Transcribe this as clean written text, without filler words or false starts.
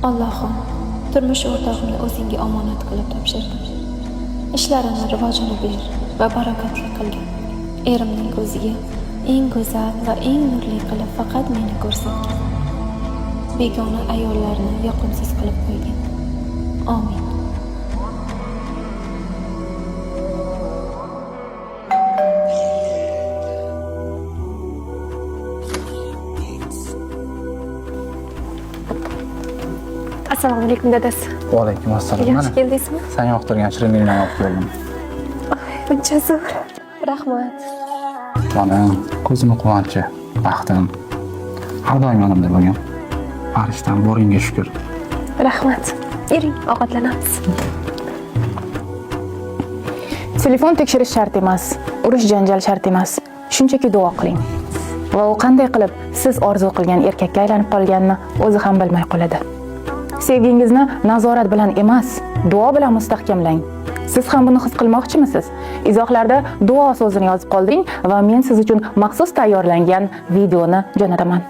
Allohim, turmush o'rtog'imni o'zingga omonat qilib topshirdim. Ishlarini rivojini ber va barakatli qilgin. Erimning ko'ziga eng go'zal va eng nurli qilib faqat meni ko'rsatgin. Begona ayollarni yoqimsiz qilib qo'ygin. Amin. Assalomu alaykum dadasi. Va alaykum assalom. Yaxshi keldingizmi? Sen yoqtirgan shirinlikni olib keldim. Buncha zo'r. Rahmat. Mana ko'zimning quvonchi, baxtim. Har doim yonimda bo'lgan. Farishtam boringga shukr. Rahmat. Yuring, ovqatlanamiz. Telefon tekshirish shart emas, urush janjal shart emas. Shunchaki duo qiling. Va u qanday qilib siz orzu qilgan erkakka aylanib qolganini o'zi ham bilmay qoladi. Sevgingizni nazorat bilan emas, duo bilan mustahkamlang. Siz ham buni his qilmoqchimisiz? Izohlarda duo so'zini yozib qolding va men siz uchun maxsus tayyorlangan videoni jo'nataman.